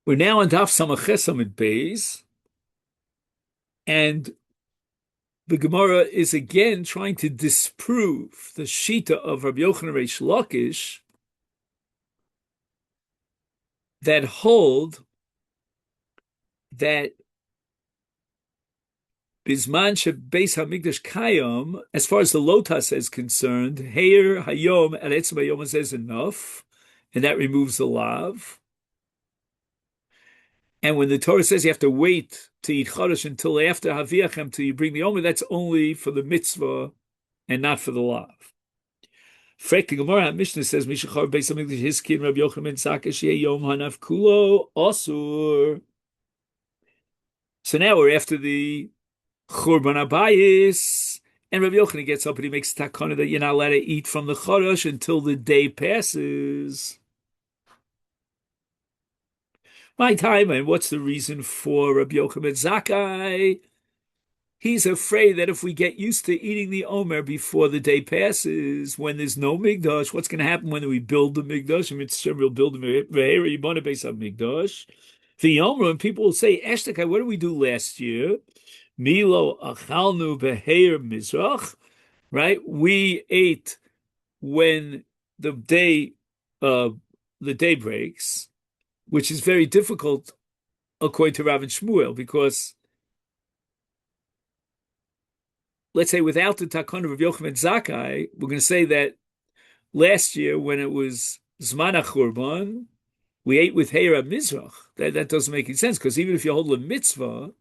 We're now on Daf Samach Amid Beis, and the Gemara is again trying to disprove the Shita of Rabbi Yochanan Reish Lakish that hold that Bisman Beis Hamikdash Kayom, as far as the Lotas is concerned, Heir Hayom at Etzem Hayom says enough, and that removes the lav. And when the Torah says you have to wait to eat Chodesh until after Haviachem till you bring the Omer, that's only for the mitzvah and not for the lav. Frek the Gemara Mishnah says Mishachar Beis Hamikdash Hiskin Rabbi Yochanan ben Zakkai Yom Hanav Kulo Osur. So now we're after the Churban Abayis, and Rabbi Yochanan gets up and he makes takana that you're not allowed to eat from the Chodesh until the day passes. My time, and what's the reason for Rabbi Yochanan ben Zakkai? He's afraid that if we get used to eating the Omer before the day passes, when there's no Migdash, what's going to happen when we build the Migdash? I mean, we'll build the Migdash. The Omer, and people will say, Eshtakai, what did we do last year? Milo achalnu beheir mizrach, right? We ate when the day breaks, which is very difficult according to Rav and Shmuel, because let's say without the takana of Yochanan ben Zakkai, we're going to say that last year when it was Zman HaChurban, we ate with Heira Mizrach. That doesn't make any sense, because even if you hold a mitzvah,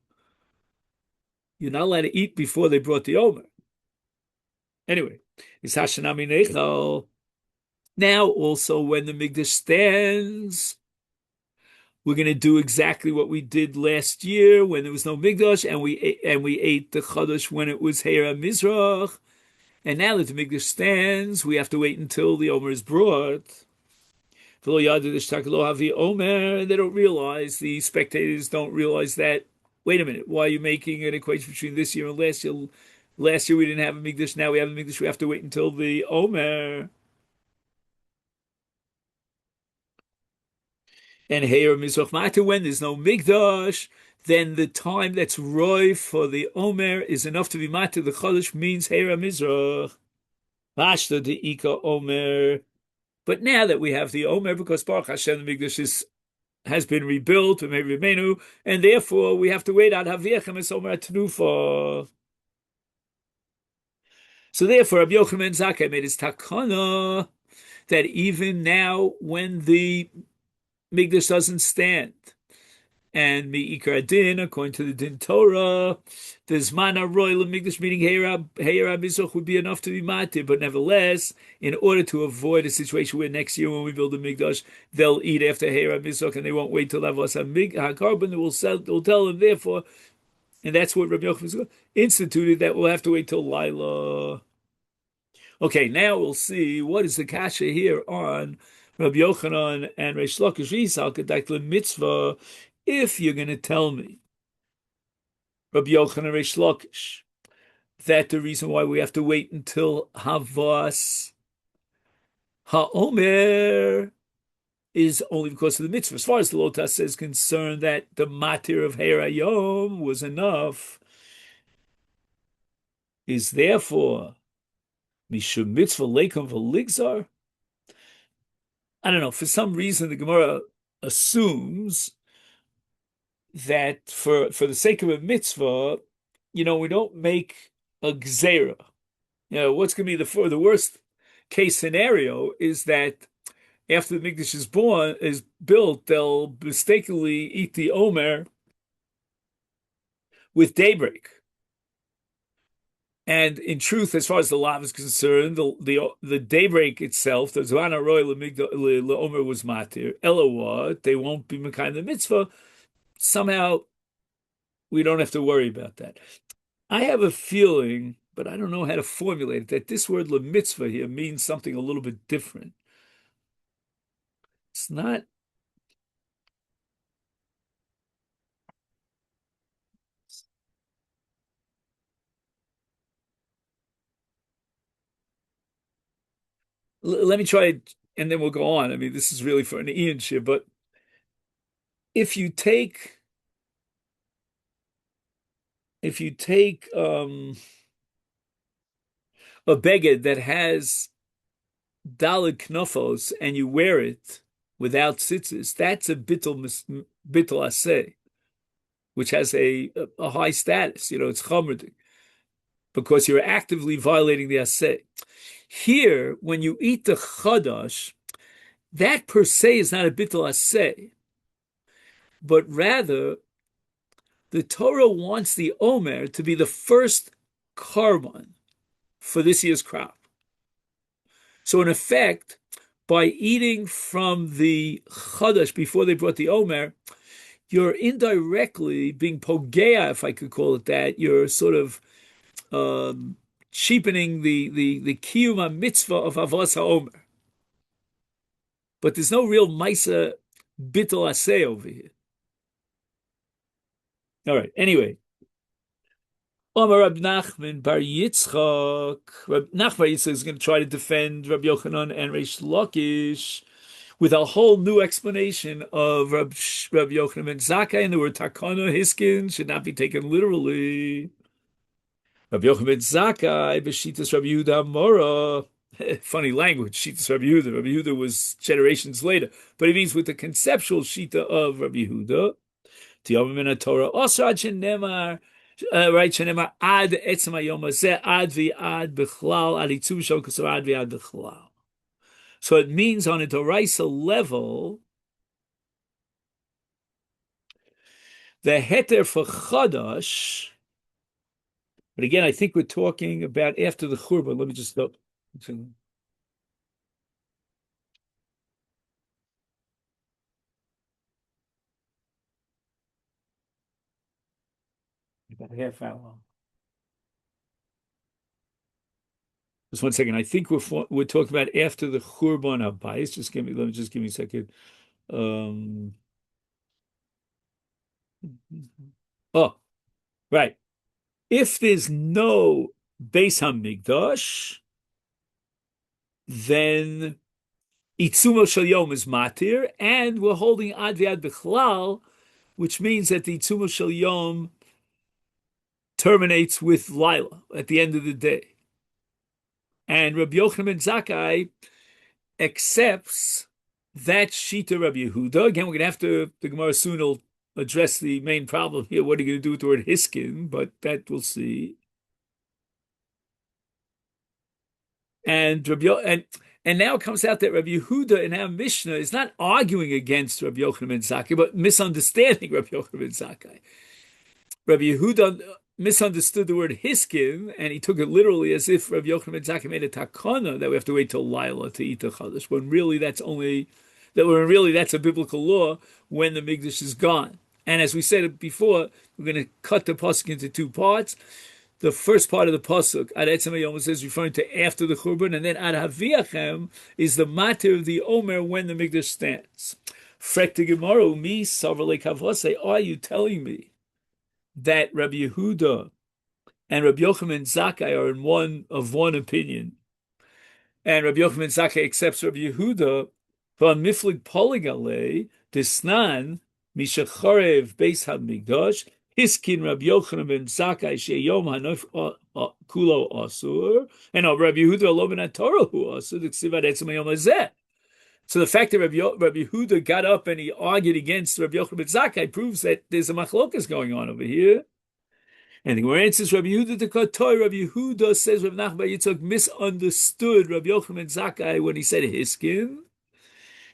you're not allowed to eat before they brought the Omer. Anyway, it's Hashanami Nechal. Now also when the Migdash stands, we're going to do exactly what we did last year when there was no Migdash, and we ate the Chodesh when it was Heira Mizrach. And now that the Migdash stands, we have to wait until the Omer is brought. And they don't realize, the spectators don't realize that, wait a minute, why are you making an equation between this year and last year? Last year we didn't have a Migdash, now we have a Migdash, we have to wait until the Omer. And Heir Mizrach Mata, when there's no Migdash, then the time that's roy for the Omer is enough to be Mata. The Chodesh means Heir Mizrach. Mashta de Ika Omer. But now that we have the Omer, because Baruch Hashem, the Migdash has been rebuilt, and therefore we have to wait out Haviachem es Omer Tnufa. So therefore, Rabbi Yochanan ben Zakkai made his takana that even now, when the Migdash doesn't stand, and Mi'ikar Din, according to the Din Torah, the Zman HaRoy Migdash, meaning Heira Mizrach, would be enough to be matir. But nevertheless, in order to avoid a situation where next year when we build the Migdash, they'll eat after Heira Mizrach and they won't wait till Avos HaKarban, we'll tell them, therefore, and that's what Rabbi Yochanan instituted, that we'll have to wait till Laila. Okay, now we'll see what is the kasha here on Rabbi Yochanan and Reish Lakish Yisal Kedakle Mitzvah. If you're going to tell me, Rabbi Yochanan and Reish Lakish, that the reason why we have to wait until Havas HaOmer is only because of the mitzvah. As far as the Lotas is concerned, that the matir of Heir Hayom was enough, is therefore Mishum Mitzvah Leikum V'Ligzar. I don't know, for some reason the Gemara assumes that for the sake of a mitzvah, we don't make a gzera. What's going to be the worst case scenario is that after the Mikdash is built, they'll mistakenly eat the Omer with daybreak. And in truth, as far as the lav is concerned, the daybreak itself, the Zman HaRoy Omer was matir. Ela, they won't be mekayim the mitzvah. Somehow, we don't have to worry about that. I have a feeling, but I don't know how to formulate it, that this word mitzvah here means something a little bit different. It's not. Let me try it, and then we'll go on. I mean, this is really for an Ian shir, but if you take a beged that has daled knofos and you wear it without tzitzis, that's a bittul aseh, which has a high status. It's chomer because you're actively violating the aseh. Here, when you eat the chadash, that per se is not a bittul aseh, but rather the Torah wants the omer to be the first carbon for this year's crop. So in effect, by eating from the chadash before they brought the omer, you're indirectly being pogea, if I could call it that. You're sort of cheapening the kiyum mitzvah of avos haomer. But there's no real maisa bittul aseh over here. All right. Anyway, Omar Rab Nachman Bar Yitzchak. Rab Nachman Bar Yitzchak is going to try to defend Rab Yochanan and Reish Lakish with a whole new explanation of Rab Yochanan ben Zakkai, and the word takana hiskin should not be taken literally. Rab Yochanan ben Zakkai b'shitas Rab Yehuda Mora. Funny language, Shitas Rabbi Yehuda. Rabbi Yehuda was generations later, but it means with the conceptual Shita of Rabbi Yehuda. Tiyavim Torah Osrad Shenemar, right? Shenemar Ad Etzem Hayom Hazeh Ad V'Ad B'Chlal Ad Yitzuv Shol Kasar Ad V'Ad B'Chlal. So it means on a Doraisa level, the heter for Chadash. But again, I think we're talking about after the Churban. Let me just look. About a half hour. Just 1 second. I think we're talking about after the Churban Habayis. Let me just give me a second. Oh, right. If there's no Beis Hamikdash, then Itzumo Shel Yom is matir, and we're holding Ad V'Ad B'Chlal, which means that the Itzumo Shel Yom terminates with Lila at the end of the day. And Rabbi Yochanan ben Zakkai accepts that Shita Rabbi Yehuda. Again, we're going to have to, the Gemara soon will address the main problem here. What are you going to do with the word hiskin? But that we'll see. And now it comes out that Rabbi Yehuda in our Mishnah is not arguing against Rabbi Yochanan ben Zakkai, but misunderstanding Rabbi Yochanan ben Zakkai. Rabbi Yehuda misunderstood the word hiskin, and he took it literally as if Rabbi Yochanan ben Zakkai made a takana that we have to wait till Lila to eat the chadash, when really that's a biblical law when the Mikdash is gone. And as we said before, we're going to cut the pasuk into two parts. The first part of the pasuk, Ad Etzem Hayom, is referring to after the Churban, and then Ad Haviachem is the matter of the Omer when the Mikdash stands. Frekte Gemara, mi savar lekavose, are you telling me that Rabbi Yehuda and Rabbi Yochanan ben Zakkai are in one opinion, and Rabbi Yochanan ben Zakkai accepts Rabbi Yehuda von Miflig Poligale Disnan Mishacharev Beis Hamikdash Hiskin Rabbi Yochanan ben Zakkai Sheyom Hanof Kulo Asur, and Rabbi Yehuda Lo Ben Torah Hu Asur Ksivad Etzem Hayom Hazeh. So the fact that Rabbi Yehuda got up and he argued against Rabbi Yochanan ben Zakkai proves that there's a machlokas going on over here. And the Gemara answers Rabbi Yehuda to Kotoy. Rabbi Yehuda says Rabbi Nachman Bar Yitzchak misunderstood Rabbi Yochanan ben Zakkai when he said hiskin.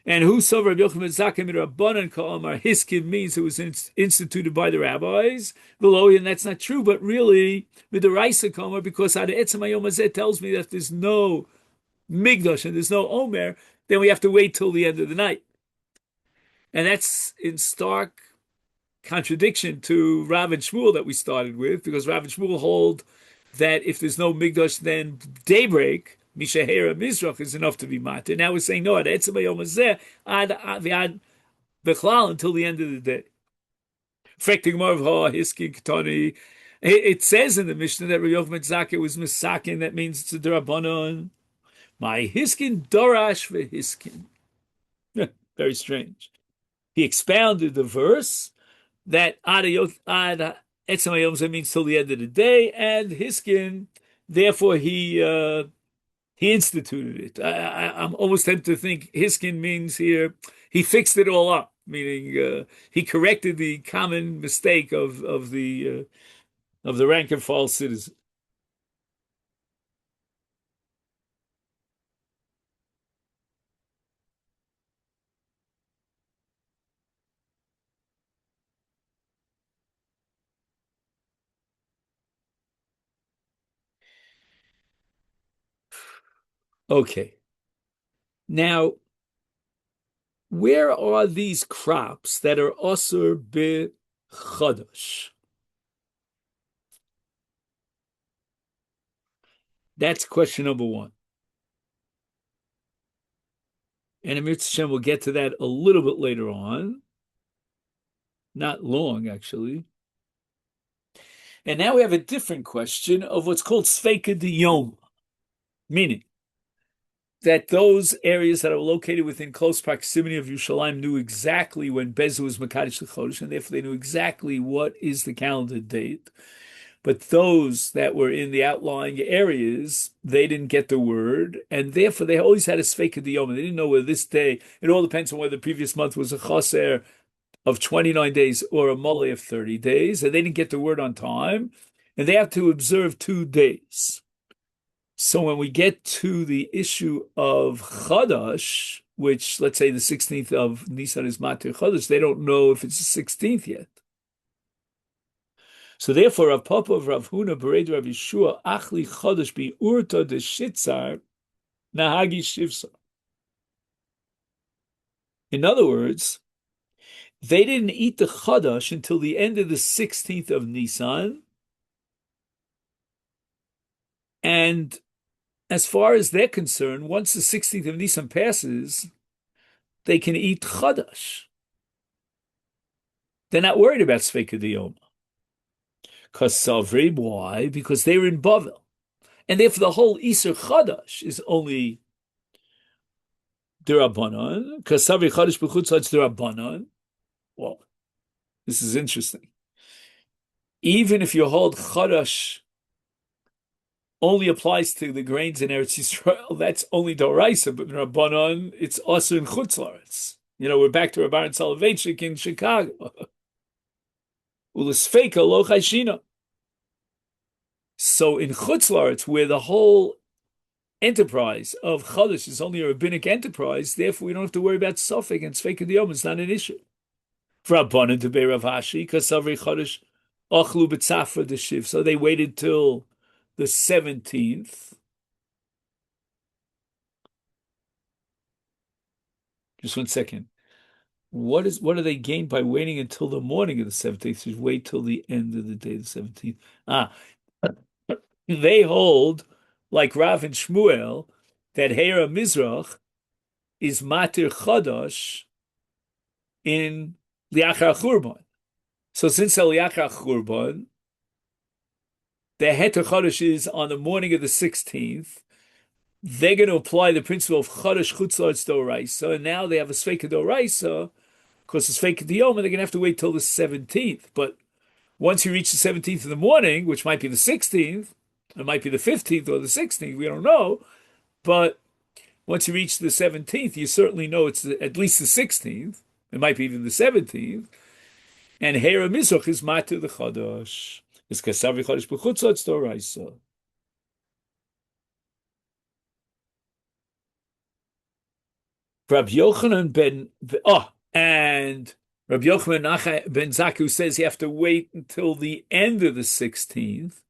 And who saw Rabbi Yochanan ben Zakkai midrabanan ka'amar hiskin means it was instituted by the rabbis. Below, and that's not true, but really midaraisa ka'amar, because Ad Etzem Hayom Hazeh tells me that if there's no Migdash and there's no Omer, then we have to wait till the end of the night. And that's in stark contradiction to Rav and Shmuel that we started with, because Rav and Shmuel hold that if there's no Migdash, then daybreak, Mishahera Mizrach, is enough to be matir. Now we're saying, no, Ad Etzem Hayom Hazeh, Ad B'Chlal, until the end of the day. It says in the Mishnah that Rabbi Yochanan ben Zakkai was misakin, that means it's a drabanon. My hiskin dorash vehiskin. Very strange. He expounded the verse that ad etzem hayom means till the end of the day, and Hiskin, therefore he instituted it. I'm almost tempted to think Hiskin means here he fixed it all up, meaning he corrected the common mistake of the rank and file citizen. Okay, now where are these crops that are osur b'chadash? That's question number one. And Amir Tzashem will get to that a little bit later on. Not long, actually. And now we have a different question of what's called Sveika de Yom, meaning that those areas that are located within close proximity of Yerushalayim knew exactly when Bezu was Makadosh Chodesh, and therefore they knew exactly what is the calendar date. But those that were in the outlying areas, they didn't get the word, and therefore they always had a Sveika de Yom. They didn't know whether this day, it all depends on whether the previous month was a Chaser of 29 days or a Mole of 30 days, and they didn't get the word on time, and they have to observe 2 days. So when we get to the issue of Chadash, which let's say the 16th of Nisan is Matir Chadash, they don't know if it's the 16th yet. So therefore, Rav Papa of Rav Huna Bered Rav Yeshua Achli Chadash Bi Urta de Shitzar Nahagi Shivsa. In other words, they didn't eat the Chadash until the end of the 16th of Nisan, and as far as they're concerned, once the 16th of Nisan passes, they can eat Chadash. They're not worried about Sveika Diyoma. Kasavri, why? Because they were in Bavel. And therefore the whole Isser Chadash is only Dirabanan. Kasavri Chadash B'chutzatz Dirabanan. Well, this is interesting. Even if you hold Chadash only applies to the grains in Eretz Yisrael, that's only Doraisa, but Rabbanon, it's also in Chutz La'aretz. We're back to Rabban Soloveitchik in Chicago. Ulasfeika lo chayshina. So in Chutz La'aretz, where the whole enterprise of Chodesh is only a rabbinic enterprise, therefore we don't have to worry about Sofik and Sfeika Diyom. It's not an issue. For Rabbanon to be Rav Hashi, because every Chodesh ochlu b'tzafra the shiv. So they waited till the 17th. Just 1 second. What do they gain by waiting until the morning of the 17th? Just wait till the end of the day, the 17th. They hold, like Rav and Shmuel, that Hera Mizrach is Matir Chadash in Liachar Churban. So since Liachar Churban, the Heter Chodesh is on the morning of the 16th. They're going to apply the principle of Chodesh Chutzlotz Doraisa, and now they have a Sveika Doraisa, because it's Sveika Diyom, and they're going to have to wait till the 17th. But once you reach the 17th in the morning, which might be the 16th, it might be the 15th or the 16th, we don't know, but once you reach the 17th, you certainly know it's at least the 16th, it might be even the 17th, and Hera Mizrach is Matir the Chodesh. It's Kasavi Chodesh B'chutzotz Doraisa. Rabbi Yochanan and Rabbi Yochanan ben Zakkai says you have to wait until the end of the 16th.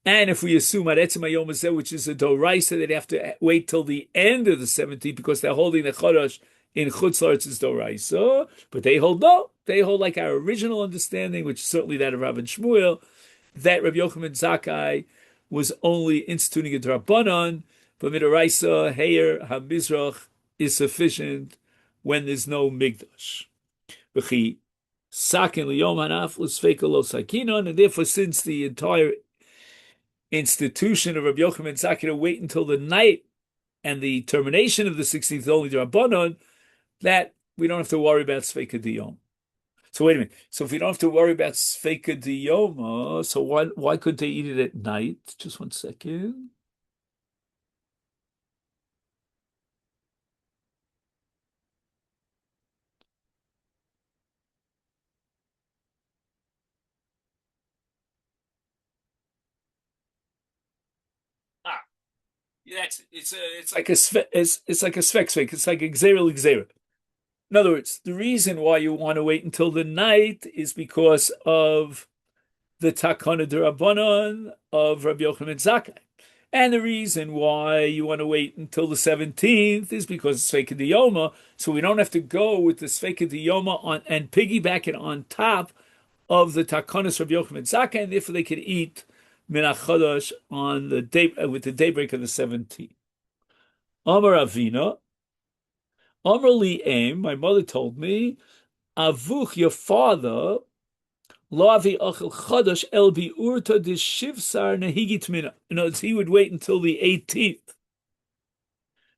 And if we assume at Etzem Hayom Hazeh, which is a Doraisa, they'd have to wait till the end of the 17th because they're holding the Chodesh in Chutz La'aretz is Doraisa. But they hold no. They hold like our original understanding, which is certainly that of Rav and Shmuel, that Rabbi Yochanan ben Zakkai was only instituting a Drabanan, but Midoraisa, Heir, HaMizrach is sufficient when there's no Migdash. And therefore, since the entire institution of Rabbi Yochanan ben Zakkai to wait until the night and the termination of the 16th only Drabanan, that we don't have to worry about Sveika Diyom. So wait a minute. So if we don't have to worry about Sveika Diyoma, so why couldn't they eat it at night? Just 1 second. Ah, that's it's like a it's like a svek. It's like a gzera. In other words, the reason why you want to wait until the night is because of the Takana D'Rabbanan of Rabbi Yochanan Zakkai. And the reason why you want to wait until the 17th is because it's Sveika Diyoma, so we don't have to go with the Sveika Diyoma on and piggyback it on top of the Takanas Rabbi Yochanan Zakkai, and therefore they could eat Menachos on the day with the daybreak of the 17th. Amar Avina, Amar Li Aim, my mother told me, Avuch, your father, Lavi Achel Chadash El Biurta de Shivsar Nehigit Mina. In other words, he would wait until the 18th.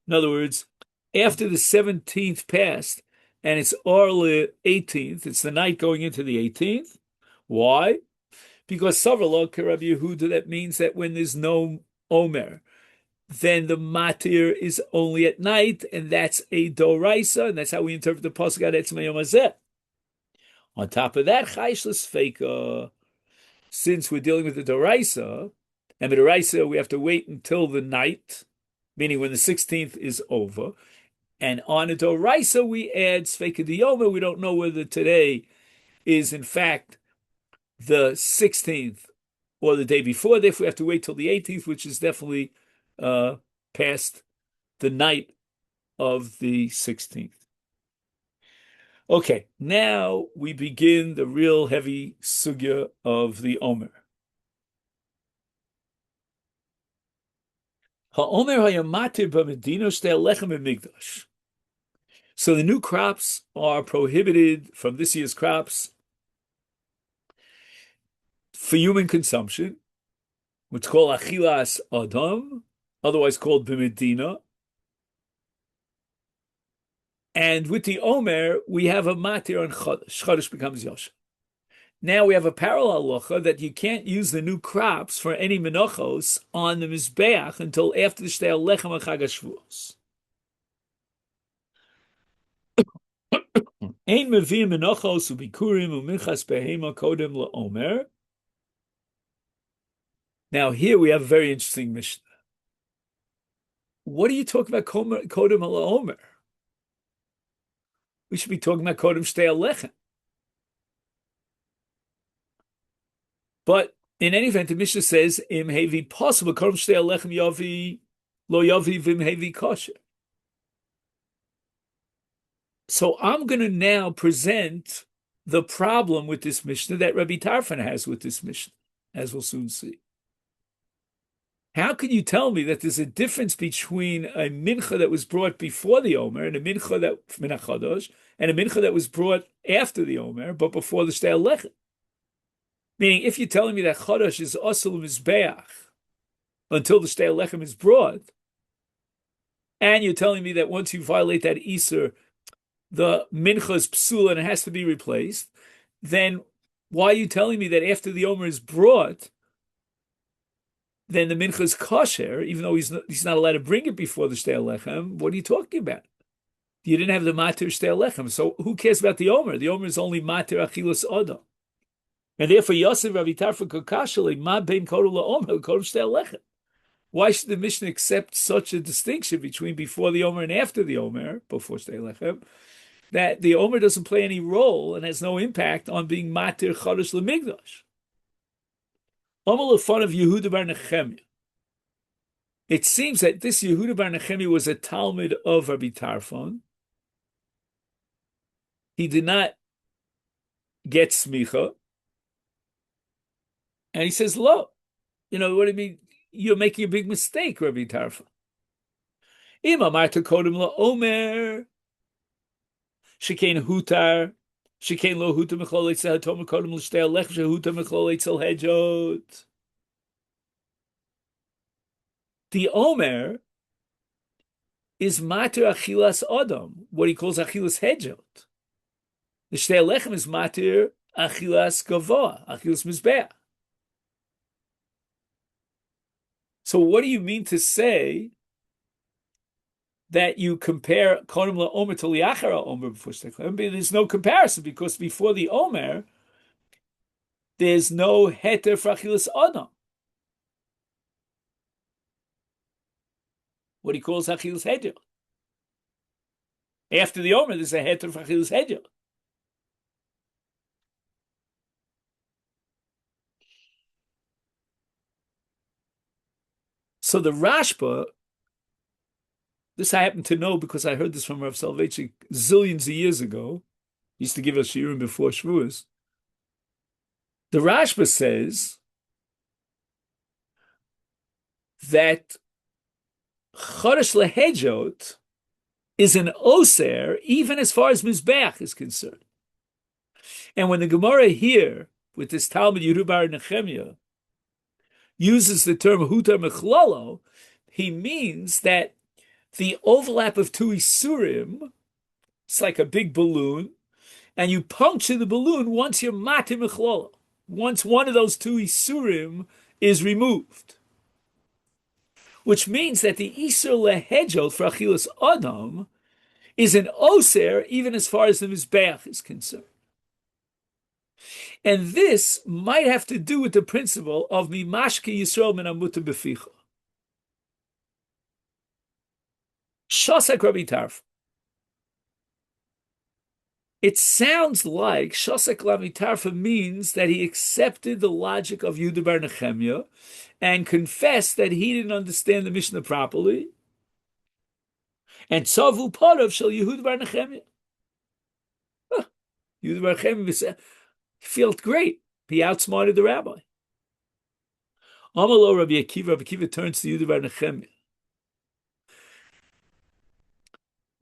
In other words, after the 17th passed, and it's early 18th, it's the night going into the 18th. Why? Because Savralo Rabbi Yehuda, that means that when there's no Omer, then the matir is only at night, and that's a doraisa, and that's how we interpret the pasuk at Etzem Yom Hazeh. On top of that, Chaishlas Feika, since we're dealing with the doraisa, and the doraisa we have to wait until the night, meaning when the 16th is over, and on a doraisa we add Sveika Diyoma. We don't know whether today is in fact the 16th or the day before. Therefore, we have to wait till the 18th, which is definitely past the night of the 16th. Okay, now we begin the real heavy sugya of the Omer. HaOmer hayamatir b'medina shtel lechem b'migdash. So the new crops are prohibited from this year's crops for human consumption, which is called achilas adam, otherwise called b'medina. And with the Omer, we have a matir on Chodesh. Chodesh becomes Yosha. Now we have a parallel halacha that you can't use the new crops for any menachos on the Mizbeach until after the Shtei Lechem and Chag HaShavuos. Ein mevi'im menachos ubikurim uminchas behema kodem la'omer. Now here we have a very interesting Mishnah. What are you talking about kodem la'omer? We should be talking about kodem Shtei Lechem. But in any event, the Mishnah says, "Im hevi possible kodem Shtei Lechem yavi lo yavi vim hevi kosher." So I'm going to now present the problem with this Mishnah that Rabbi Tarfon has with this Mishnah, as we'll soon see. How can you tell me that there's a difference between a mincha that was brought before the Omer and a mincha that Menachodos and a mincha that was brought after the Omer but before the Shtei Lechem? Meaning, if you're telling me that Chodesh is Asel Mizbeach until the Shtei Lechem is brought, and you're telling me that once you violate that Iser, the mincha is psula and it has to be replaced, then why are you telling me that after the Omer is brought, then the mincha is kosher, even though he's not allowed to bring it before the Shtei Lechem? What are you talking about? You didn't have the matir Shtei Lechem, so who cares about the Omer? The Omer is only matir achilas adam. And therefore, Yosef Rav Tarfon Kokashali, ma bein kodem la'omer, kodem Shtei Lechem. Why should the Mishnah accept such a distinction between before the Omer and after the Omer, before Shtei Lechem, that the Omer doesn't play any role and has no impact on being matir Chodesh L'Migdash? Omer l'fon of Yehuda bar Nechemia. It seems that this Yehuda bar Nechemia was a Talmud of Rabbi Tarfon. He did not get smicha, and he says, "Lo, what do you mean? You're making a big mistake, Rabbi Tarfon. Im amarta kodem la'omer." Shekain hutar, shekain lo hutar mechlol eitzel hatom kodem l'shtei lechem shehutar mechlol eitzel hedjot. The Omer is matir achilas adam, what he calls achilas hedjot. The shtei lechem is matir achilas gavoa, achilas mizbeach. So what do you mean to say that you compare kodem la'omer to liachar ha'omer before shtei lechem? There's no comparison because before the omer, there's no heter for achilas adam. What he calls achilas hedjot. After the omer, there's a heter for achilas hedjot. So the Rashba, this I happen to know because I heard this from Rav Soloveitchik zillions of years ago. He used to give us shiurim before Shavuos. The Rashba says that Chodesh Lehejot is an oser even as far as Mizbeach is concerned. And when the Gemara here, with this Talmud Yehuda bar Nechemia, uses the term Hutar Mechlolo, he means that the overlap of two Isurim, it's like a big balloon, and you puncture the balloon once you're Matim Mechlolo, once one of those two Isurim is removed. Which means that the Isur Lehejot for Achilas Adam is an Oser even as far as the Mizbeach is concerned. And this might have to do with the principle of Mimashke Yisrael min Amuta Beficha. Shosak Rabbi Tarf. It sounds like Shosak Rabbi Tarfa means that he accepted the logic of Yehuda bar Nechemia and confessed that he didn't understand the Mishnah properly. And Tzavu Parav shel Yehuda bar Nechemia. Yehuda bar Nechemia felt great. He outsmarted the rabbi. Amalo Rabbi Akiva turns to Yehuda bar Nechemia.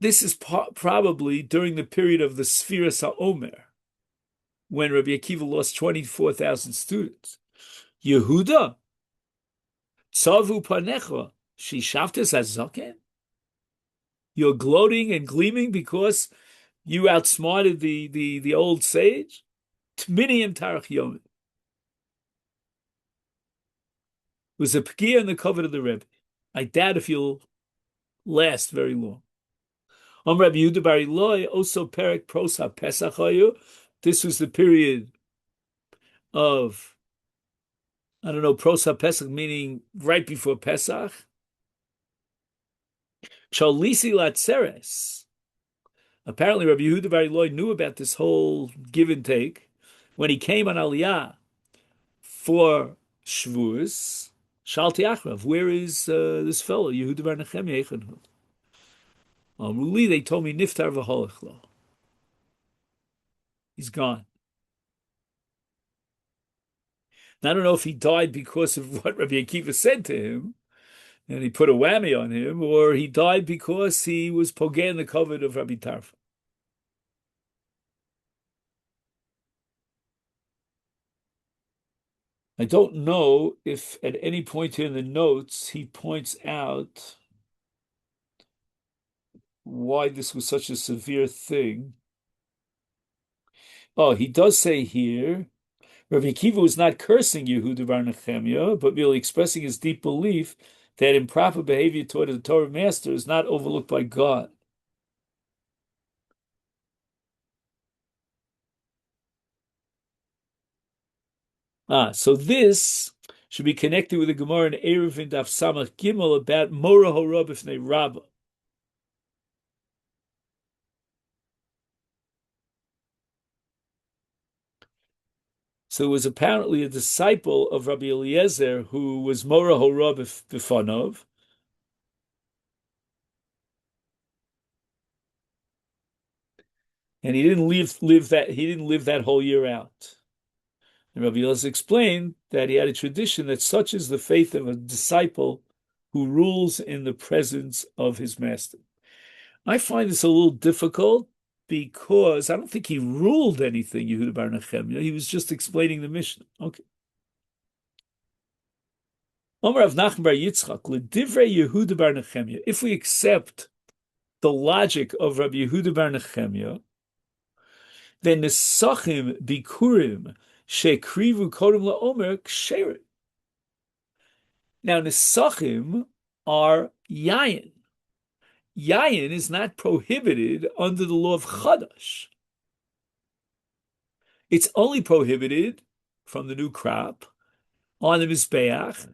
This is probably during the period of the Sfiras HaOmer, when Rabbi Akiva lost 24,000 students. Yehuda, Tzavu Panecha, Shishavtes Azaken? You're gloating and gleaming because you outsmarted the old sage? Tminiim Tarach Yomi. It was a pgia in the covet of the Rebbe. I doubt if you'll last very long. Rabbi Yehuda bar Eloi, also Perek Prosa Pesach Hayu. This was the period of, I don't know, Prosa Pesach, meaning right before Pesach. Chalisi Latzeres. Apparently, Rabbi Yehuda bar Eloi knew about this whole give and take when he came on Aliyah for Shavuos. Shalti Achrav, where is this fellow, Yehuda bar Nechemia? Ruli, they told me Niftar v'holechlo. He's gone. Now, I don't know if he died because of what Rabbi Akiva said to him, and he put a whammy on him, or he died because he was pogeh in the covet of Rabbi Tarfa. I don't know if at any point here in the notes he points out why this was such a severe thing. Oh, he does say here, Rabbi Akiva was not cursing Yehuda bar Nechemia, but merely expressing his deep belief that improper behavior toward the Torah master is not overlooked by God. So this should be connected with the Gemara in Erev in Daf Samach Gimel about Mora Hora B'fnei Rabbah. So it was apparently a disciple of Rabbi Eliezer who was Mora Hora B'fanov. And he didn't live that whole year out. And Rabbi Eliezer explained that he had a tradition that such is the faith of a disciple who rules in the presence of his master. I find this a little difficult because I don't think he ruled anything, Yehuda bar Nechemia. He was just explaining the Mishnah. Okay. Omer of Nachman bar Yitzchak, L'divrei Yehuda bar Nechemia. If we accept the logic of Rabbi Yehuda bar Nechemia, then Nesachim Bikurim Shekrivu Kodem LaOmer Ksherim. Now, Nesachim are Yayin. Yayin is not prohibited under the law of Chadash. It's only prohibited from the new crop on the Mizbeach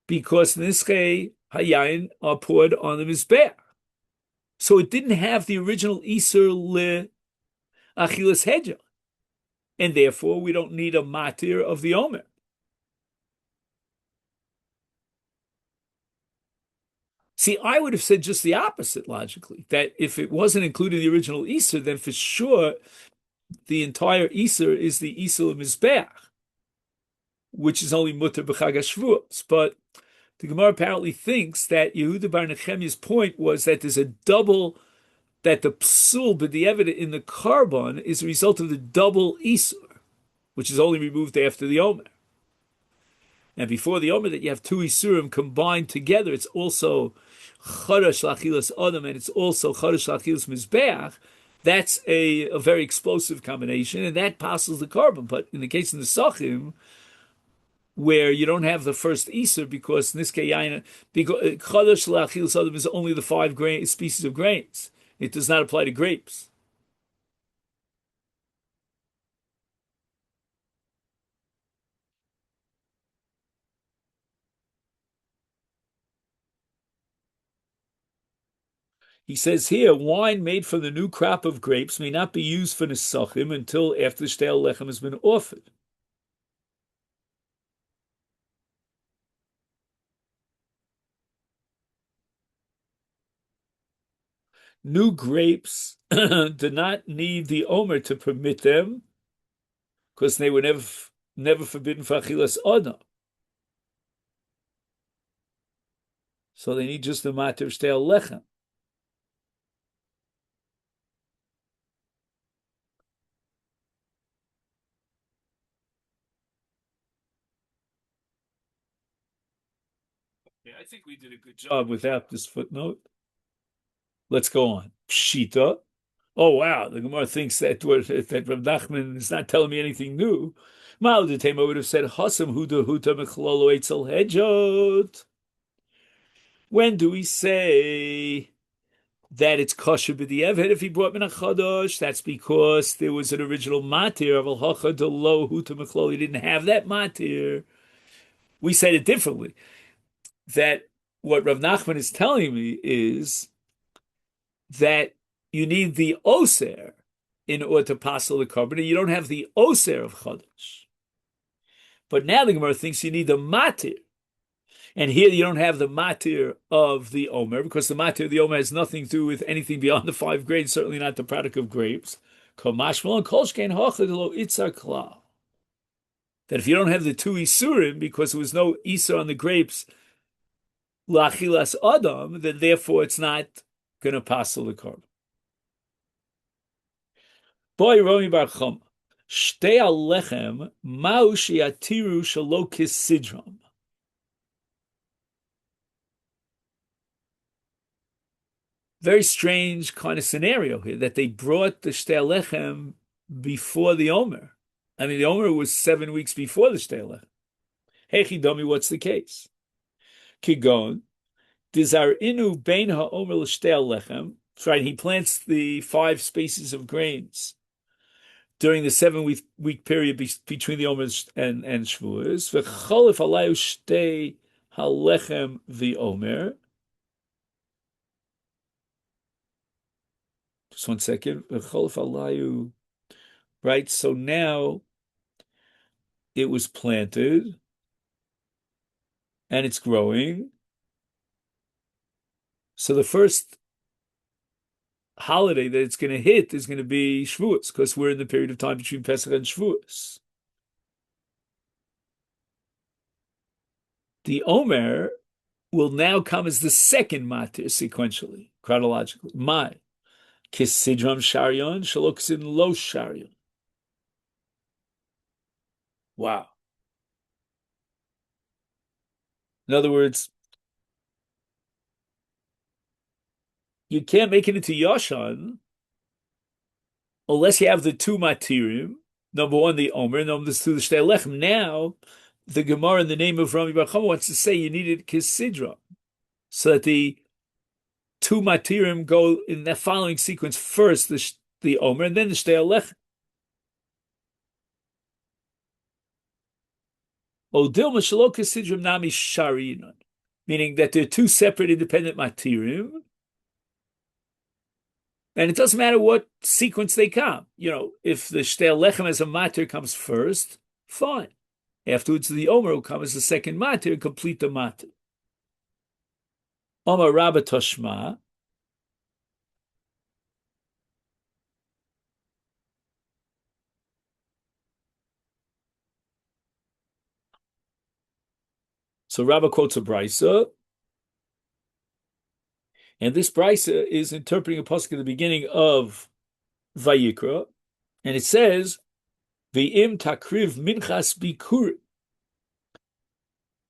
because Niskei Hayayin are poured on the Mizbeach. So it didn't have the original Iser le Achilas Hedja. And therefore, we don't need a matir of the Omer. See, I would have said just the opposite logically, that if it wasn't included in the original Iser, then for sure the entire Iser is the Iser of Mizbeach, which is only Mutter B'Chag HaShavuos. But the Gemara apparently thinks that Yehuda bar Nechemia's point was that there's a double, that the psul b'di'evid in the carbon is a result of the double Iser, which is only removed after the Omer. And before the Omer, that you have two Isurim combined together, it's also Chadash Lachilas Adam, and it's also Chadash Lachilas Mizbeach. That's a very explosive combination, and that passes the carbon. But in the case of the Sachim, where you don't have the first Isur, because Niskei Yain, because Chadash Lachilas Adam is only the five species of grains. It does not apply to grapes. He says here, wine made from the new crop of grapes may not be used for Nesachim until after the Shtei Lechem has been offered. New grapes do not need the Omer to permit them, because they were never forbidden for Achilas Adam. So they need just the Matir Shtei Lechem. Yeah, I think we did a good job without this footnote. Let's go on. Pshita. Oh wow, the Gemara thinks that Rav Nachman is not telling me anything new. Mal the Tema would have said Hasam Huda Huta Mechlolo Eitzel Hedjot. When do we say that it's kosher b'di'eved if he brought min chadosh? That's because there was an original matir of al hacha de lo huta mechlol. He didn't have that matir. We said it differently. That what Rav Nachman is telling me is that you need the oser in order to passel the carbon, and you don't have the oser of chodesh. But now the Gemara thinks you need the matir, and here you don't have the matir of the omer, because the matir of the omer has nothing to do with anything beyond the five grains, certainly not the product of grapes. That if you don't have the two isurim, because there was no isur on the grapes, lachilas adam, then therefore it's not going to passel the carbon. Boy, Romi Bar Chum, Shtei Alechem, Ma'u Shiatiru Shalokis Sidram. Very strange kind of scenario here, that they brought the Shtei Alechem before the Omer. I mean, the Omer was 7 weeks before the Shtei Alechem. Hechi Domi, what's the case? Kigon, Dizar Inu Bein HaOmer L'Shtei Alechem. That's right, he plants the 5 spaces of grains during the 7-week period between the Omer and Shavuos. V'cholif alayu shtei halechem v'omer. Just 1 second. V'cholif alayu. Right, so now it was planted and it's growing. So the first holiday that it's going to hit is going to be Shavuos, because we're in the period of time between Pesach and Shavuos. The Omer will now come as the second matir sequentially, chronologically. My kisidram sharion shaloksin lo sharion. Wow. In other words, you can't make it into Yashan unless you have the two matirim. Number one, the Omer, number two, the Shtei Lechem. Now, the Gemara in the name of Rami Bar Chama wants to say you needed Kisidra, so that the two matirim go in the following sequence: first the Omer, and then the Shtei Lechem. Odil Mashalo Kisidrim Nami Sharinan, meaning that they're two separate independent matirim. And it doesn't matter what sequence they come. If the Shtei Lechem as a matir comes first, fine. Afterwards, the Omer will come as the second matir and complete the matir. Omer Rabba Toshma. So Rabba quotes a brisa, and this brisa is interpreting a pasuk at the beginning of Vayikra, and it says, "Ve'im takriv minchas bikurim."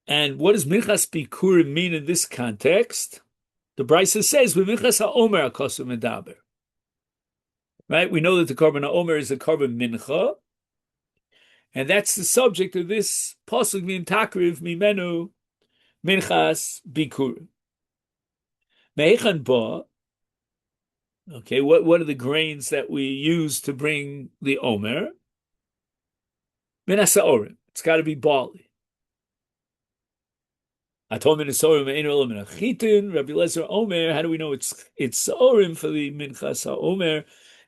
And what does minchas bikurim mean in this context? The brisa says, "V'minchas ha'omer ha'kosu medaber." Right? We know that the korban ha'omer is the korban mincha, and that's the subject of this pasuk, "Min takriv mimenu minchas bikurim." Me'echan ba. Okay, what are the grains that we use to bring the Omer? Minas ha'orim. It's got to be barley. Atom minas ha'orim ein olam min hachitin. Rabbi Lezer Omer. How do we know it's ha'orim for the minchas ha'omer?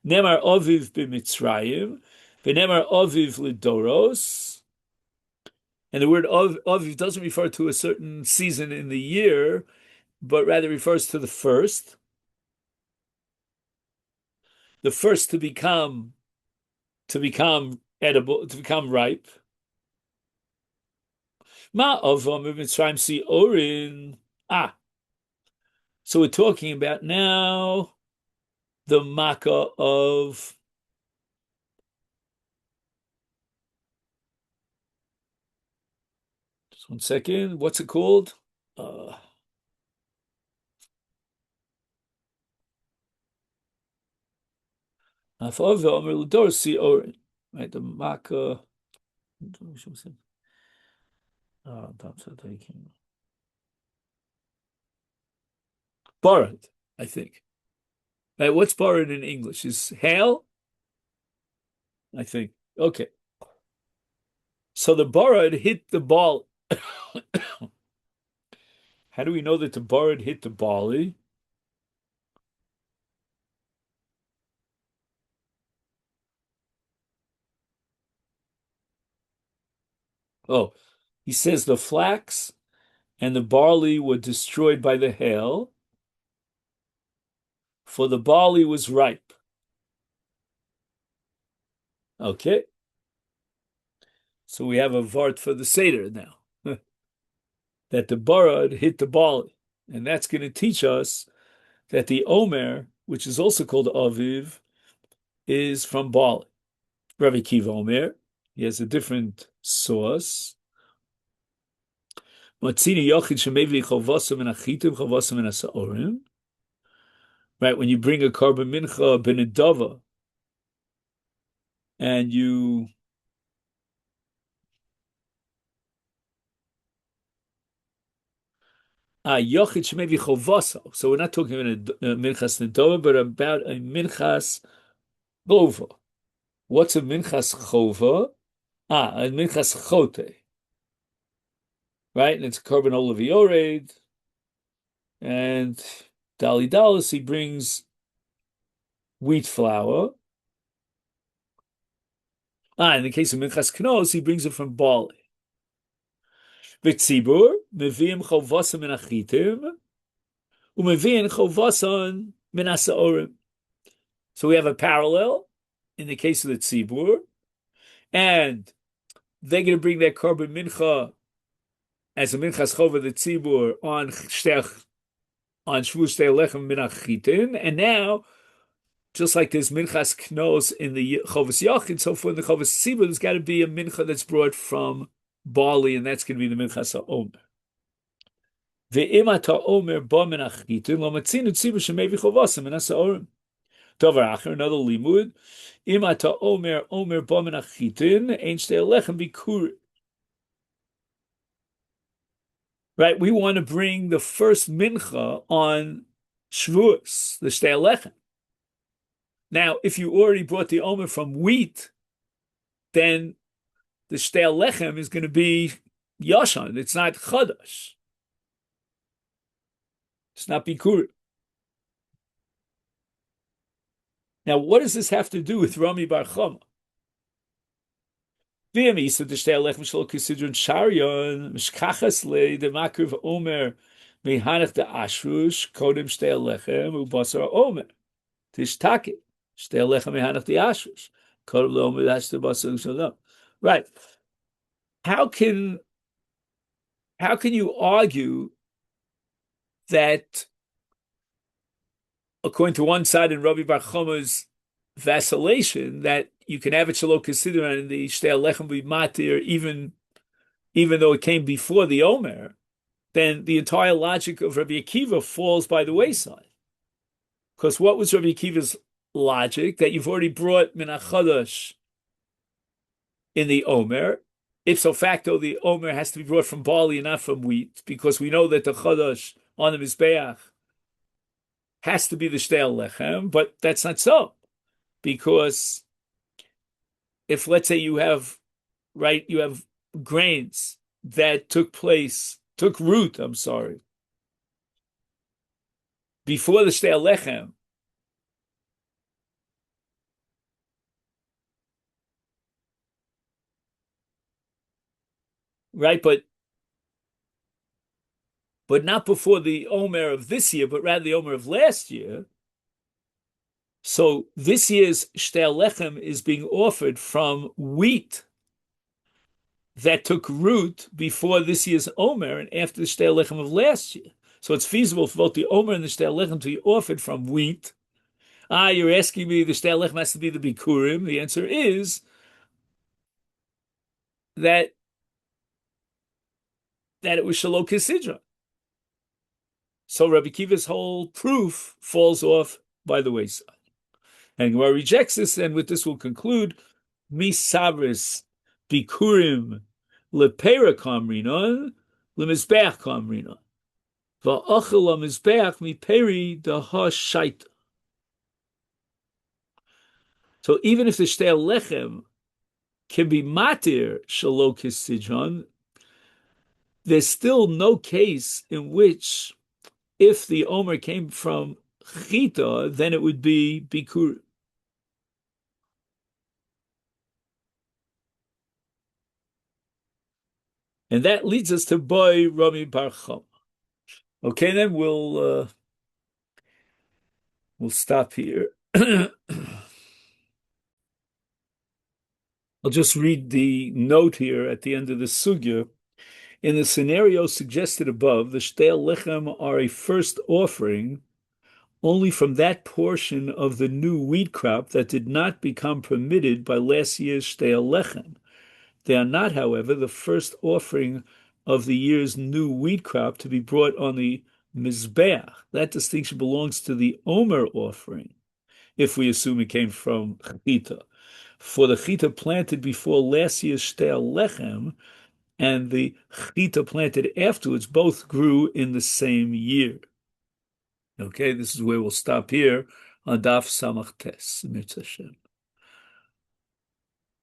Nemar aviv b'mitzrayim, v'nemar aviv lidoros. And the word aviv doesn't refer to a certain season in the year, but rather refers to the first to become edible, to become ripe. Ma avam Mitzrayim si orin. So we're talking about now the makkah of just 1 second. What's it called? Right, the makkah. Borrowed, I think. Right, what's borrowed in English? Is hail? I think. Okay. So the borrowed hit the ball. How do we know that the borrowed hit the barley? Oh, he says the flax and the barley were destroyed by the hail, for the barley was ripe. Okay. So we have a vart for the Seder now. That the barad hit the barley. And that's going to teach us that the Omer, which is also called Aviv, is from barley. Rabbi Kiva Omer, he has a different source. Right, when you bring a korban mincha benedava, and you so we're not talking about a minchas nedava, but about a minchas chova. What's a minchas chova? A minchas chote. Right? And it's a korban olav yored. And Dali Dalis, he brings wheat flour. In the case of minchas knos, he brings it from barley. V'tzibur, meviim chovasam min achitim, umeviim chovasan min ha'orim. So we have a parallel in the case of the tzibur, and they're going to bring their korban mincha as a minchas chova the tzibur on Shavuos Shtei Lechem min achitin, and now, just like there's minchas knos in the chovas yachid, so for the chovas tzibur, there's got to be a mincha that's brought from barley, and that's going to be the minchas ha'omer. Ve'im ata omer ba menachitin lo matzinu tziva shemevi chovasa menasa orim. Davar acher, another limud. Im ata omer ba menachitin ein shtei lechem bikur. Right, we want to bring the first mincha on Shavuos, the shtei lechem. Now, if you already brought the omer from wheat, then the shtei lechem is going to be yashan. It's not chadash. It's not bikur. Now, what does this have to do with Rami Bar Chama? V'yami so the shtei lechem shlo kisidron sharion mishkachas le the makriv omer mehanach the ashrush kodem shtei lechem ubasar omer tishtake shtei lechem mehanach the ashrush kodem lo omer that's the basar shalom. Right? How can you argue that according to one side in Rabbi Bar Chama's vacillation that you can have it shelo kesiduran in the shtei lechem b'matir even though it came before the Omer, then the entire logic of Rabbi Akiva falls by the wayside. Because what was Rabbi Akiva's logic? That you've already brought min hachadash in the Omer. Ipso facto, the Omer has to be brought from barley and not from wheat, because we know that the chadash on the Mizbeach has to be the shtei lechem, but that's not so. Because if, let's say, you have grains that took root, before the shtei lechem, right? But not before the Omer of this year, but rather the Omer of last year. So this year's shtei lechem is being offered from wheat that took root before this year's Omer and after the shtei lechem of last year. So it's feasible for both the Omer and the shtei lechem to be offered from wheat. You're asking me the shtei lechem has to be the bikurim. The answer is that it was shelo kisidra. So Rabbi Kiva's whole proof falls off by the wayside. And Gemara rejects this, and with this we'll conclude. Misabris bikurim lepera kamrinon lemizbeach kamrinon va'achel lemizbeach miperi daha shaita. So even if the shtei lechem can be matir shelo kisidron, there's still no case in which, if the Omer came from chita, then it would be bikur. And that leads us to Boy Rami Bar Chama. Okay, then we'll stop here. I'll just read the note here at the end of the sugya. In the scenario suggested above, the shtei lechem are a first offering only from that portion of the new wheat crop that did not become permitted by last year's shtei lechem. They are not, however, the first offering of the year's new wheat crop to be brought on the Mizbeach. That distinction belongs to the Omer offering, if we assume it came from Chita. For the Chita planted before last year's shtei lechem and the Chita planted afterwards both grew in the same year. Okay, this is where we'll stop here on Daf Samach Tes. Mitzvah Hashem.